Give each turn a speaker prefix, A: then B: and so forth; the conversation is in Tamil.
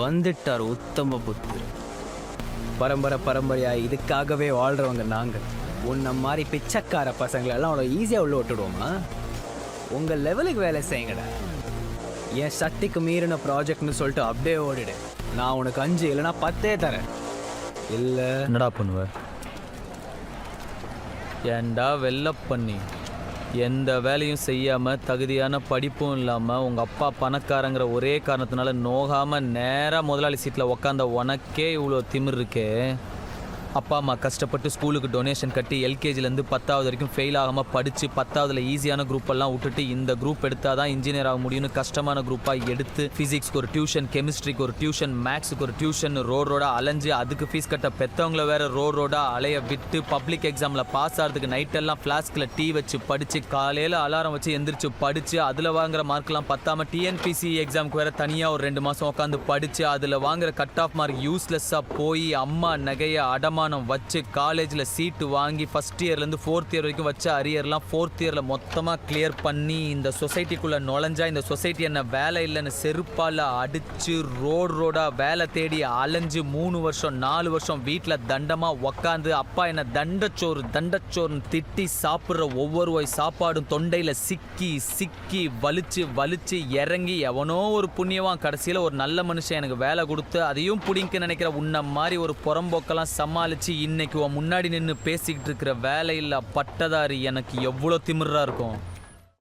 A: வந்துட்டார் உத்தம புத்தர். பரம்பரையா இதுக்காகவே வாழ்றவங்க நாங்கள். உன்ன மாதிரி பிச்சைக்கார பசங்களெல்லாம் அவ்வளோ ஈஸியாக உள்ள விட்டுடுவோமா? உங்கள் லெவலுக்கு வேலை செய்யுங்கடா. என் சக்திக்கு மீறின ப்ராஜெக்ட்னு சொல்லிட்டு அப்படியே ஓடிடு. நான் உனக்கு 5 இல்லைனா 10 தரேன். இல்லை
B: என்னடா பண்ணுவ? ஏண்டா வெள்ள பண்ணி எந்த வேலையும் செய்யாமல் தகுதியான படிப்பும் இல்லாமல் உங்கள் அப்பா பணக்காரங்கிற ஒரே காரணத்தினால நோகாமல் நேராக முதலாளி சீட்டில் உக்காந்த உனக்கே இவ்வளோ திமிர் இருக்கே. அப்பா அம்மா கஷ்டப்பட்டு ஸ்கூலுக்கு டொனேஷன் கட்டி எல்கேஜிலேருந்து 10வது வரைக்கும் ஃபெயில் ஆகாமல் படித்து 10வதுல ஈஸியான குரூப்பெல்லாம் விட்டுட்டு இந்த குரூப் எடுத்தால் தான் இன்ஜினியர் ஆக முடியும்னு கஷ்டமான குரூப்பாக எடுத்து ஃபிசிக்ஸ்க்கு ஒரு டியூஷன், கெமிஸ்ட்ரிக்கு ஒரு டியூஷன், மேக்ஸுக்கு ஒரு டியூஷன் ரோடாக அலைஞ்சு அதுக்கு ஃபீஸ் கட்ட பெற்றவங்கள வேறு ரோடாக அலைய விட்டு பப்ளிக் எக்ஸாமில் பாஸ் ஆகிறதுக்கு நைட்டெல்லாம் ஃப்ளாஸ்கில் டீ வச்சு படித்து காலையில் அலாரம் வச்சு எந்திரிச்சு படித்து அதில் வாங்குற மார்க்லாம் பத்தாமல் டிஎன்பிசி எக்ஸாமுக்கு வேறு தனியாக ஒரு 2 மாதம் உட்காந்து படித்து அதில் வாங்குற கட் ஆஃப் மார்க் யூஸ்லெஸ்ஸாக போய் அம்மா நகையை அடமானம் வச்சு காலேஜில் சீட்டு வாங்கி ஃபர்ஸ்ட் இயர்லேருந்து 4th இயர் வரைக்கும் வச்ச அரியர்லாம் 4th இயரில் மொத்தமாக கிளியர் பண்ணி இந்த சொசைட்டிக்குள்ளே நுழைஞ்சா இந்த சொசைட்டி என்ன வேலை இல்லைன்னு செருப்பால் அடித்து ரோடாக வேலை தேடி அலைஞ்சு 3 வருஷம் 4 வருஷம் வீட்டில் தண்டமாக உக்காந்து அப்பா என்ன தண்டச்சோறுன்னு திட்டி சாப்பிட்ற ஒவ்வொரு வாய் சாப்பாடும் தொண்டையில் சிக்கி வலிச்சு இறங்கி எவனோ ஒரு புண்ணியவான் கடைசியில் ஒரு நல்ல மனுஷன் எனக்கு வேலை கொடுத்து அதையும் பிடிக்க நினைக்கிற உன்ன மாதிரி ஒரு புறம்போக்கெல்லாம் சமாளிச்சு இன்னைக்கு உன் முன்னாடி நின்று பேசிக்கிட்டு இருக்கிற வேலையில்லா பட்டதாரி எனக்கு எவ்வளோ திமிரா இருக்கும்.